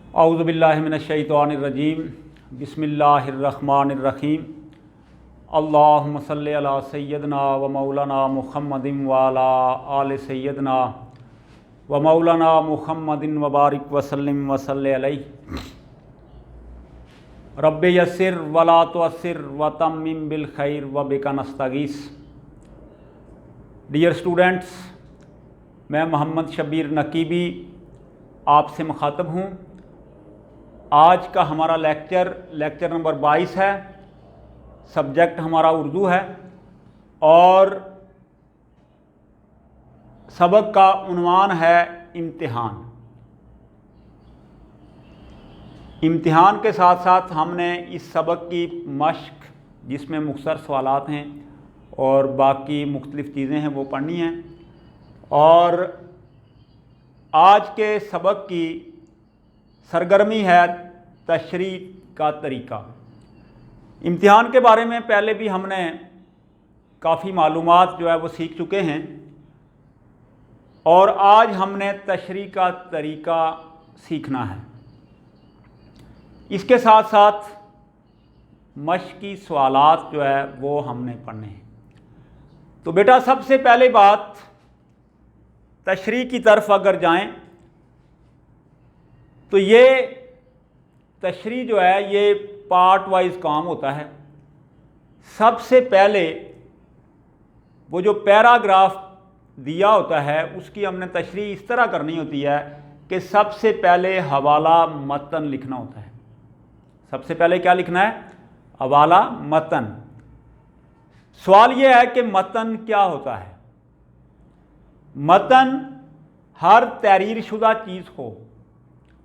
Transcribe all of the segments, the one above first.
औज़ु बिल्लाहि मिनश्शैतानिर्रजीम बिस्मिल्लाहिर्रहमानिर्रहीम अल्लाहुम्मा सल्लि अला सय्यदना व मौलाना मुहम्मदिन व अला आलि सय्यदना व मौलाना मुहम्मदिन व बारिक व सल्लिम व सल्लि अलैहि रब्बि यस्सिर व ला तुअस्सिर व तम्मिम बिल खैर व बिका नस्तगीस। डियर स्टूडेंट्स, मैं मोहम्मद शब्बीर नकीबी आपसे मुखातब हूँ। आज का हमारा लेक्चर नंबर 22 है। सब्जेक्ट हमारा उर्दू है और सबक का उन्वान है इम्तिहान। इम्तिहान के साथ साथ हमने इस सबक की मश्क, जिसमें मुख्तसर सवालात हैं और बाकी मुख्तलिफ़ चीज़ें हैं, वो पढ़नी हैं। और आज के सबक की सरगर्मी है तशरीह का तरीका। इम्तिहान के बारे में पहले भी हमने काफ़ी मालूमात जो है वो सीख चुके हैं और आज हमने तशरीह का तरीका सीखना है। इसके साथ साथ मश्की सवालात जो है वो हमने पढ़ने हैं। तो बेटा, सबसे पहले बात, तशरीह की तरफ अगर जाएं तो ये तशरीह जो है ये पार्ट वाइज काम होता है। सबसे पहले वो जो पैराग्राफ दिया होता है उसकी हमने तशरीह इस तरह करनी होती है कि सबसे पहले हवाला मतन लिखना होता है। सबसे पहले क्या लिखना है? हवाला मतन। सवाल ये है कि मतन क्या होता है? मतन हर तहरीर शुदा चीज़ को,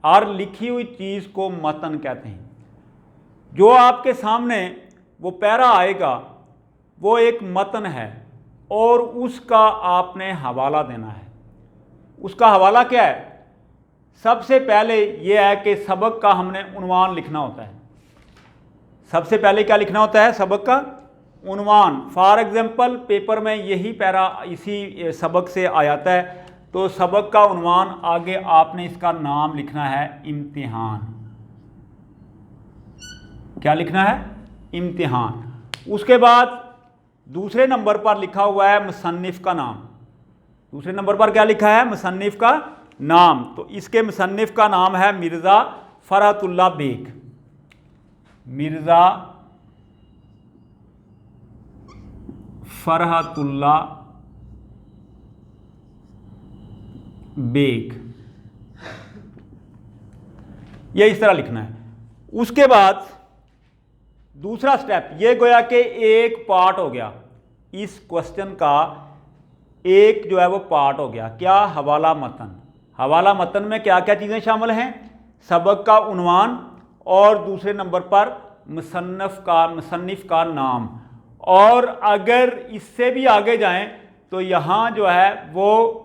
हर लिखी हुई चीज़ को मतन कहते हैं। जो आपके सामने वो पैरा आएगा वो एक मतन है और उसका आपने हवाला देना है। उसका हवाला क्या है? सबसे पहले ये है कि सबक का हमने उन्वान लिखना होता है। सबसे पहले क्या लिखना होता है? सबक का उन्वान। फॉर एग्जांपल पेपर में यही पैरा इसी सबक से आयाता है, तो सबक का उन्वान आगे आपने इसका नाम लिखना है इम्तिहान। क्या लिखना है? इम्तिहान। उसके बाद दूसरे नंबर पर लिखा हुआ है मुसन्निफ का नाम। दूसरे नंबर पर क्या लिखा है? मुसन्निफ का नाम। तो इसके मुसन्निफ का नाम है मिर्ज़ा फरहतुल्लाह बेग। मिर्ज़ा फरहतुल्लाह बेग, ये इस तरह लिखना है। उसके बाद दूसरा स्टेप, ये गोया कि एक पार्ट हो गया इस क्वेश्चन का, एक जो है वो पार्ट हो गया। क्या? हवाला मतन। हवाला मतन में क्या क्या चीज़ें शामिल हैं? सबक का उन्वान और दूसरे नंबर पर मुसन्निफ का नाम। और अगर इससे भी आगे जाएं तो यहाँ जो है वो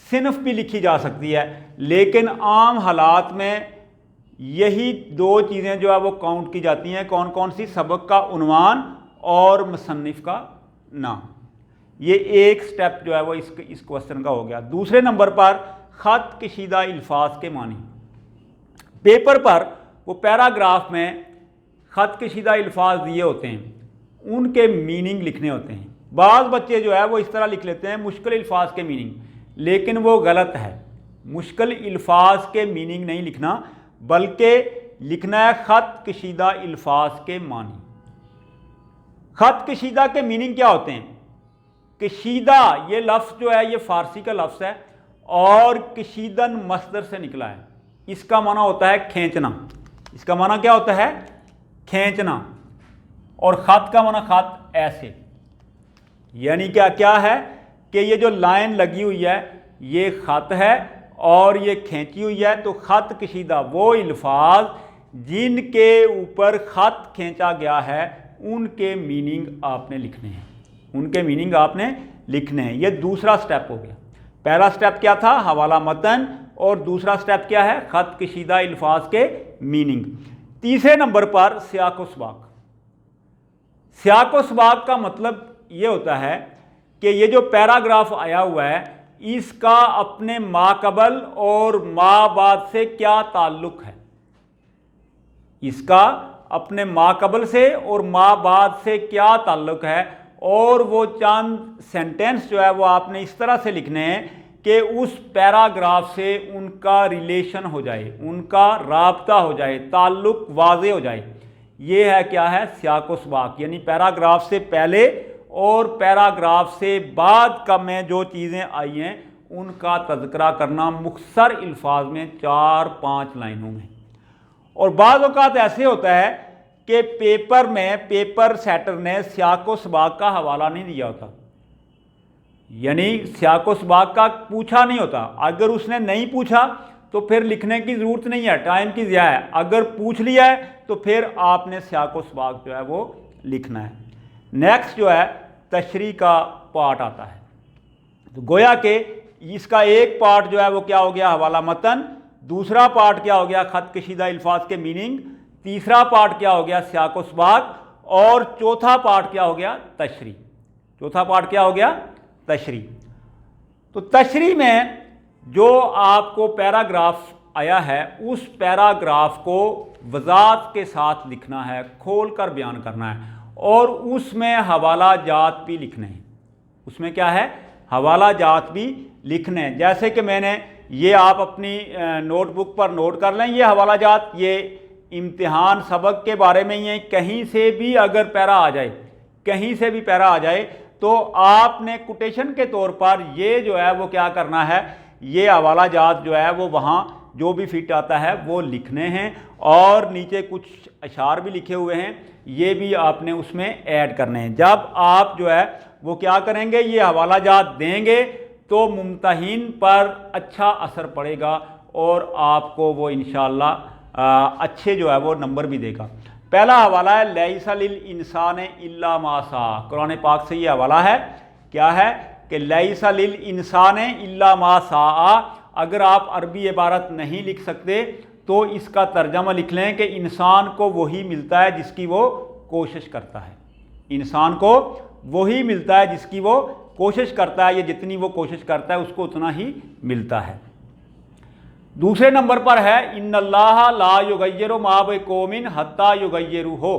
सिनफ भी लिखी जा सकती है, लेकिन आम हालात में यही दो चीज़ें जो है वो काउंट की जाती हैं। कौन कौन सी? सबक का उन्वान और मुसन्निफ का नाम। ये एक स्टेप जो है वो इस क्वेश्चन का हो गया। दूसरे नंबर पर ख़त कशीदा अल्फाज के मानी। पेपर पर वो पैराग्राफ में ख़त कशीदा अल्फाज दिए होते हैं, उनके मीनिंग लिखने होते हैं। बाज़ बच्चे जो है वो इस तरह लिख लेते हैं मुश्किल अल्फाज के मीनिंग, लेकिन वो गलत है। मुश्किल अल्फाज के मीनिंग नहीं लिखना, बल्कि लिखना है ख़त कशीदा अल्फाज के मानी। ख़त कशीदा के मीनिंग क्या होते हैं? कशीदा ये लफ्ज़ जो है ये फ़ारसी का लफ्ज़ है और कशीदन मस्दर से निकला है। इसका माना होता है खींचना। इसका माना क्या होता है? खींचना। और ख़त का माना ख़त ऐसे, यानी क्या क्या है कि ये जो लाइन लगी हुई है ये ख़त है और ये खींची हुई है। तो ख़त कशीदा वो अल्फाज जिनके ऊपर ख़त खींचा गया है उनके मीनिंग आपने लिखने हैं। उनके मीनिंग आपने लिखने हैं। ये दूसरा स्टेप हो गया। पहला स्टेप क्या था? हवाला मतन। और दूसरा स्टेप क्या है? ख़त कशीदा अल्फाज के मीनिंग। तीसरे नंबर पर सियाक़ व सबाक़। सियाक़ व सबाक़ का मतलब ये होता है कि ये जो पैराग्राफ आया हुआ है इसका अपने माकबल और माबाद से क्या ताल्लुक है, इसका अपने माकबल से और माबाद से क्या ताल्लुक है। और वो चंद सेंटेंस जो है वो आपने इस तरह से लिखने हैं कि उस पैराग्राफ से उनका रिलेशन हो जाए, उनका राब्ता हो जाए, ताल्लुक वाज़े हो जाए। ये है क्या है, सियाक व सबाक, यानी पैराग्राफ से पहले और पैराग्राफ से बाद का में जो चीज़ें आई हैं उनका तज़किरा करना मुख्तसर अल्फाज में 4-5 लाइनों में। और बाज़ औक़ात ऐसे होता है कि पेपर में पेपर सेटर ने सियाक व सबाक का हवाला नहीं दिया होता, यानी सियाक व सबाक का पूछा नहीं होता। अगर उसने नहीं पूछा तो फिर लिखने की ज़रूरत नहीं है, टाइम की ज़िया है। अगर पूछ लिया है तो फिर आपने सियाक व सबाक जो है वो लिखना है। नेक्स्ट जो है तशरीह का पार्ट आता है। तो गोया कि इसका एक पार्ट जो है वो क्या हो गया, हवाला मतन। दूसरा पार्ट क्या हो गया, खत कशीदा अल्फाज के मीनिंग। तीसरा पार्ट क्या हो गया, सियाक व सबाक। और चौथा पार्ट क्या हो गया, तशरीह। चौथा पार्ट क्या हो गया, तशरीह। तो तशरीह में जो आपको पैराग्राफ आया है उस पैराग्राफ को वज़ाहत के साथ लिखना है, खोल कर बयान करना है। और उसमें हवाला जात भी लिखने हैं। उसमें क्या है, हवाला जात भी लिखने हैं। जैसे कि मैंने ये आप अपनी नोटबुक पर नोट कर लें, ये हवाला जात ये इम्तिहान सबक के बारे में ही है। कहीं से भी अगर पैरा आ जाए, कहीं से भी पैरा आ जाए तो आपने कोटेशन के तौर पर ये जो है वो क्या करना है, ये हवाला जात जो है वो वहाँ जो भी फिट आता है वो लिखने हैं। और नीचे कुछ अशार भी लिखे हुए हैं, ये भी आपने उसमें ऐड करने हैं। जब आप जो है वो क्या करेंगे, ये हवाला जात देंगे तो मुम्तहिन पर अच्छा असर पड़ेगा और आपको वो इंशाअल्लाह अच्छे जो है वो नंबर भी देगा। पहला हवाला है लैसा लिल इंसान इल्ला मा सा। कुरान पाक से ये हवाला है, क्या है कि लैसा लिल इंसान इल्ला मा सा। अगर आप अरबी इबारत नहीं लिख सकते तो इसका तर्जमा लिख लें कि इंसान को वही मिलता है जिसकी वो कोशिश करता है। इंसान को वही मिलता है जिसकी वो कोशिश करता है, ये जितनी वो कोशिश करता है उसको उतना ही मिलता है। दूसरे नंबर पर है इन्नल्लाह ला युगय्यिरु मा बिकौमिन हत्ता युगय्यिरु हो।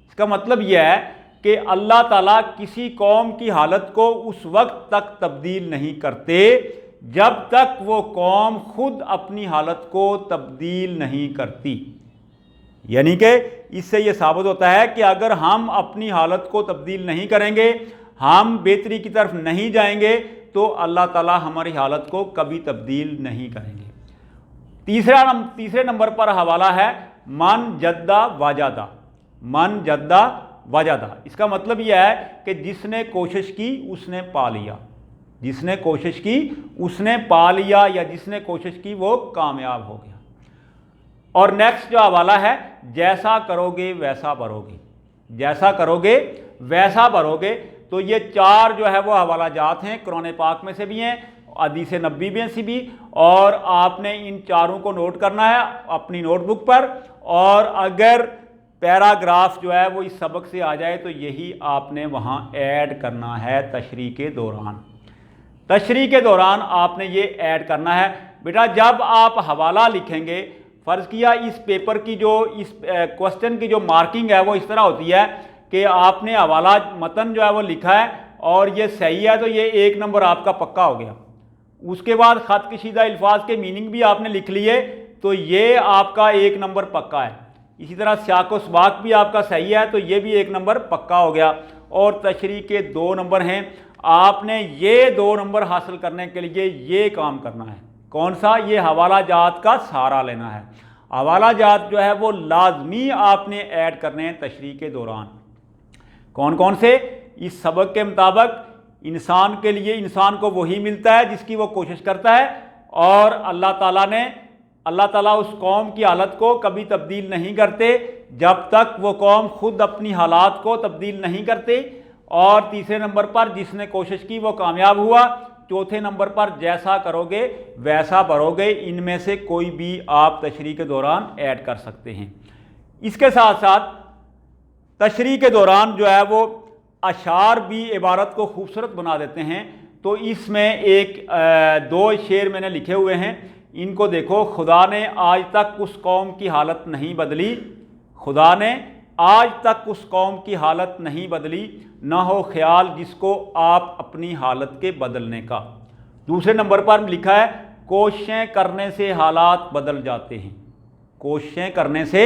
इसका मतलब यह है कि अल्लाह ताला किसी कौम की हालत को उस वक्त तक तब्दील नहीं करते जब तक वो कौम खुद अपनी हालत को तब्दील नहीं करती। यानी कि इससे ये साबित होता है कि अगर हम अपनी हालत को तब्दील नहीं करेंगे, हम बेहतरी की तरफ नहीं जाएंगे तो अल्लाह ताला हमारी हालत को कभी तब्दील नहीं करेंगे। तीसरे नंबर पर हवाला है मन जद्दा वाजादा। मन जद्दा वाजादा, इसका मतलब यह है कि जिसने कोशिश की उसने पा लिया। जिसने कोशिश की उसने पा लिया, या जिसने कोशिश की वो कामयाब हो गया। और नेक्स्ट जो हवाला है जैसा करोगे वैसा भरोगे। जैसा करोगे वैसा भरोगे। तो ये 4 जो है वो हवाला जात हैं, कुरान पाक में से भी हैं, हदीस नबी में से भी। और आपने इन चारों को नोट करना है अपनी नोटबुक पर। और अगर पैराग्राफ जो है वो इस सबक से आ जाए तो यही आपने वहाँ ऐड करना है तशरीह के दौरान। तशरीह के दौरान आपने ये ऐड करना है। बेटा जब आप हवाला लिखेंगे, फ़र्ज़ किया इस पेपर की जो इस क्वेश्चन की जो मार्किंग है वो इस तरह होती है कि आपने हवाला मतन जो है वो लिखा है और ये सही है तो ये 1 नंबर आपका पक्का हो गया। उसके बाद ख़त कशीदा अल्फाज के मीनिंग भी आपने लिख लिए तो ये आपका 1 नंबर पक्का है। इसी तरह सियाक व सबाक भी आपका सही है तो ये भी 1 नंबर पक्का हो गया। और तशरीह के 2 नंबर हैं। आपने ये 2 नंबर हासिल करने के लिए ये काम करना है। कौन सा, ये हवाला जात का सहारा लेना है। हवाला जात जो है वो लाजमी आपने ऐड करने हैं तशरीह के दौरान। कौन कौन से, इस सबक के मुताबिक इंसान के लिए इंसान को वही मिलता है जिसकी वो कोशिश करता है। और अल्लाह ताला उस कौम की हालत को कभी तब्दील नहीं करते जब तक वो कौम खुद अपनी हालात को तब्दील नहीं करते। और तीसरे नंबर पर जिसने कोशिश की वो कामयाब हुआ। चौथे नंबर पर जैसा करोगे वैसा भरोगे। इनमें से कोई भी आप तशरीह के दौरान ऐड कर सकते हैं। इसके साथ साथ तशरीह के दौरान जो है वो अशार भी इबारत को खूबसूरत बना देते हैं। तो इसमें एक दो शेर मैंने लिखे हुए हैं, इनको देखो। खुदा ने आज तक उस कौम की हालत नहीं बदली, खुदा ने आज तक उस कौम की हालत नहीं बदली, ना हो ख्याल जिसको आप अपनी हालत के बदलने का। दूसरे नंबर पर लिखा है कोशिशें करने से हालात बदल जाते हैं, कोशिशें करने से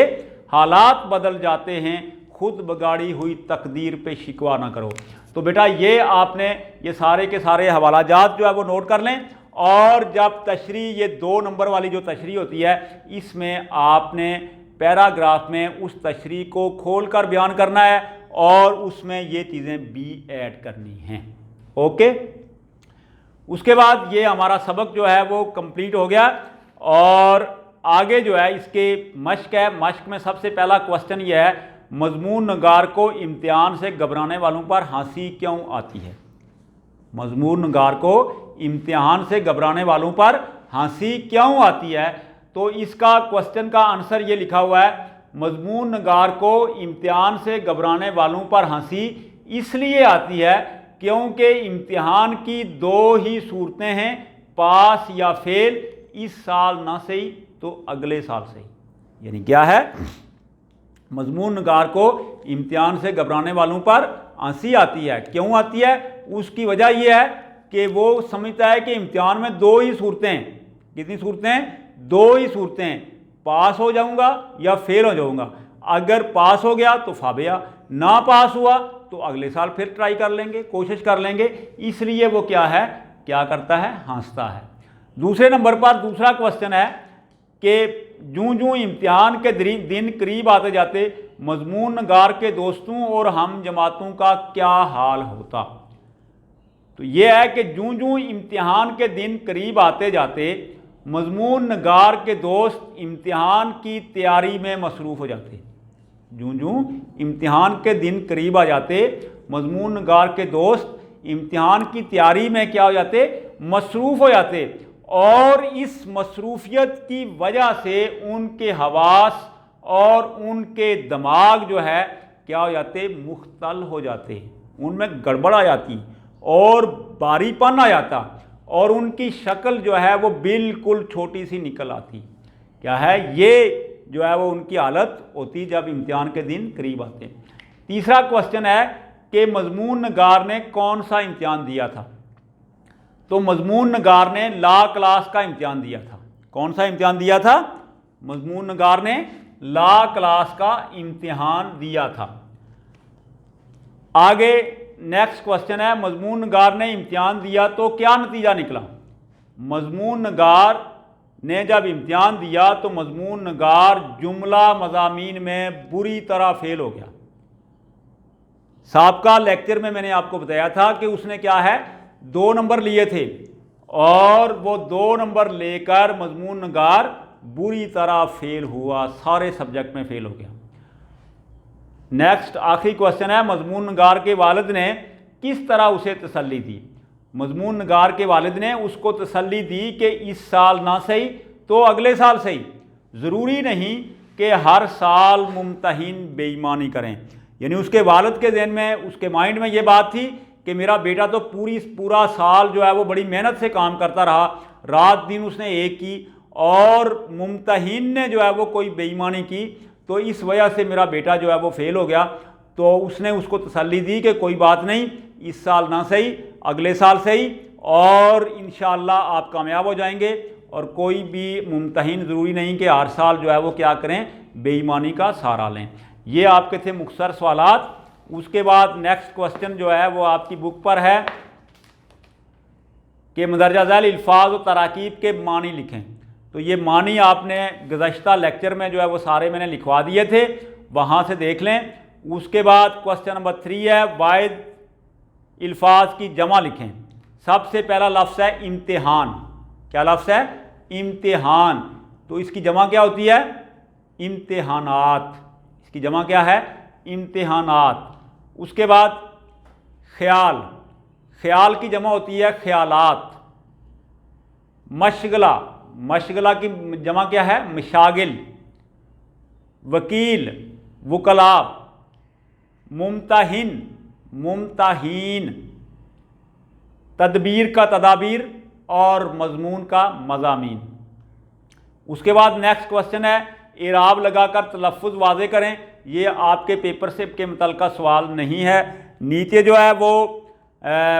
हालात बदल जाते हैं, खुद बगाड़ी हुई तकदीर पे शिकवा ना करो। तो बेटा ये आपने ये सारे के सारे हवालाजात जो है वो नोट कर लें, और जब तशरी ये 2 नंबर वाली जो तशरी होती है इसमें आपने पैराग्राफ में उस तशरी को खोलकर बयान करना है और उसमें ये चीज़ें भी ऐड करनी हैं। ओके, उसके बाद ये हमारा सबक जो है वो कंप्लीट हो गया। और आगे जो है इसके मश्क है। मश्क में सबसे पहला क्वेश्चन ये है, मजमून नगार को इम्तिहान से घबराने वालों पर हंसी क्यों आती है? मजमून नगार को इम्तिहान से घबराने वालों पर हंसी क्यों आती है? तो इसका क्वेश्चन का आंसर ये लिखा हुआ है, मजमून नगार को इम्तिहान से घबराने वालों पर हंसी इसलिए आती है क्योंकि इम्तिहान की 2 ही सूरतें हैं, पास या फेल। इस साल ना सही तो अगले साल सही। यानी क्या है, मजमून नगार को इम्तिहान से घबराने वालों पर हंसी आती है। क्यों आती है? उसकी वजह यह है कि वो समझता है कि इम्तिहान में 2 ही सूरतें हैं। कितनी सूरतें हैं? 2 ही सूरतें हैं, पास हो जाऊंगा या फेल हो जाऊंगा। अगर पास हो गया तो फाबिया, ना पास हुआ तो अगले साल फिर ट्राई कर लेंगे, कोशिश कर लेंगे। इसलिए वो क्या है, क्या करता है, हंसता है। दूसरे नंबर पर दूसरा क्वेश्चन है कि जूं जूं इम्तिहान के दिन करीब आते जाते मजमून नगार के दोस्तों और हम जमातों का क्या हाल होता? तो यह है कि जूं जूं इम्तिहान के दिन करीब आते जाते मजमून नगार के दोस्त इम्तिहान की तैयारी में मसरूफ़ हो जाते। जूं जूं इम्तिहान के दिन करीब आ जाते मजमून नगार के दोस्त इम्तिहान की तैयारी में क्या हो जाते, मसरूफ़ हो जाते। और इस मसरूफियत की वजह से उनके हवास और उनके दिमाग जो है क्या हो जाते, मुख्तल हो जाते, उनमें गड़बड़ आ जाती और बारीपन आ जाता और उनकी शक्ल जो है वो बिल्कुल छोटी सी निकल आती। क्या है, ये जो है वो उनकी हालत होती जब इम्तिहान के दिन करीब आते। तीसरा क्वेश्चन है कि मजमून नगार ने कौन सा इम्तिहान दिया था? तो मजमून नगार ने लॉ क्लास का इम्तिहान दिया था। कौन सा इम्तिहान दिया था? मजमून नगार ने लॉ क्लास का इम्तिहान दिया था। आगे नेक्स्ट क्वेश्चन है, मजमून नगार ने इम्तिहान दिया तो क्या नतीजा निकला? मजमून नगार ने जब इम्तिहान दिया तो मजमून नगार जुमला मज़ामीन में बुरी तरह फेल हो गया। साबका लेक्चर में मैंने आपको बताया था कि उसने क्या है, 2 नंबर लिए थे और वो 2 नंबर लेकर मजमून नगार बुरी तरह फेल हुआ, सारे सब्जेक्ट में फेल हो गया। नेक्स्ट आखिरी क्वेश्चन है, मजमून नगार के वालिद ने किस तरह उसे तसल्ली दी? मजमून नगार के वालिद ने उसको तसल्ली दी कि इस साल ना सही तो अगले साल सही। ज़रूरी नहीं कि हर साल मुमतहिन बेईमानी करें। यानी उसके वालिद के ज़हन में, उसके माइंड में ये बात थी कि मेरा बेटा तो पूरा साल जो है वो बड़ी मेहनत से काम करता रहा, रात दिन उसने एक की और मुमतहिन ने जो है वो कोई बेईमानी की, तो इस वजह से मेरा बेटा जो है वो फेल हो गया। तो उसने उसको तसल्ली दी कि कोई बात नहीं, इस साल ना सही अगले साल सही और इंशाअल्लाह आप कामयाब हो जाएंगे। और कोई भी मुमतहिन ज़रूरी नहीं कि हर साल जो है वो क्या करें, बेईमानी का सहारा लें। ये आपके थे मुख्तसर सवालात। उसके बाद नेक्स्ट क्वेश्चन जो है वो आपकी बुक पर है कि मदरजा ज़ैल अल्फाज और तराकीब के मानी लिखें। तो ये मानी आपने गुज़श्ता लेक्चर में जो है वो सारे मैंने लिखवा दिए थे, वहाँ से देख लें। उसके बाद क्वेश्चन नंबर 3 है, वाहिद अल्फाज की जमा लिखें। सबसे पहला लफ्ज़ है इम्तिहान। क्या लफ्ज़ है? इम्तिहान। तो इसकी जमा क्या होती है? इम्तिहानात। इसकी जमा क्या है? इम्तिहानात। उसके बाद ख्याल, ख्याल की जमा होती है ख्यालात। मशगला, मशगला की जमा क्या है? मशागिल। वकील, वकला। मुमतहिन, मुमतहीन। तदबीर का तदाबीर और मजमून का मज़ामीन। उसके बाद नेक्स्ट क्वेश्चन है इराब लगाकर तलफ़्फ़ुज़ वाज़े करें। ये आपके पेपर से के मुतल्लिक़ा सवाल नहीं है। नीचे जो है वो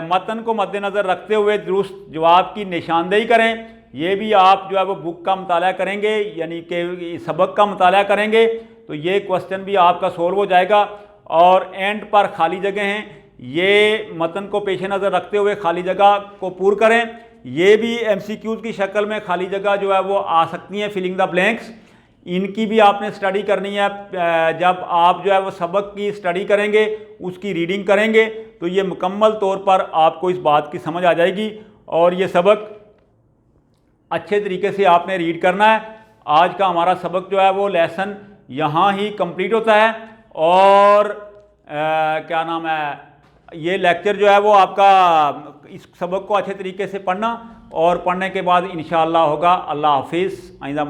मतन को मद्देनज़र रखते हुए दुरुस्त जवाब की निशानदेही करें। ये भी आप जो है वो बुक का मुताला करेंगे, यानी कि सबक का मुताला करेंगे तो ये क्वेश्चन भी आपका सोल्व हो जाएगा। और एंड पर खाली जगह हैं, ये मतन को पेश नज़र रखते हुए खाली जगह को पूर करें। ये भी MCQs की शक्ल में खाली जगह जो है वो आ सकती हैं, फिलिंग द ब्लैंक्स। इनकी भी आपने स्टडी करनी है। जब आप जो है वो सबक की स्टडी करेंगे, उसकी रीडिंग करेंगे तो ये मुकम्मल तौर पर आपको इस बात की समझ आ जाएगी। और ये सबक अच्छे तरीके से आपने रीड करना है। आज का हमारा सबक जो है वो लेसन यहाँ ही कंप्लीट होता है। और क्या नाम है, ये लेक्चर जो है वो आपका इस सबक को अच्छे तरीके से पढ़ना और पढ़ने के बाद इंशाअल्लाह होगा। अल्लाह हाफिज़। आइंदा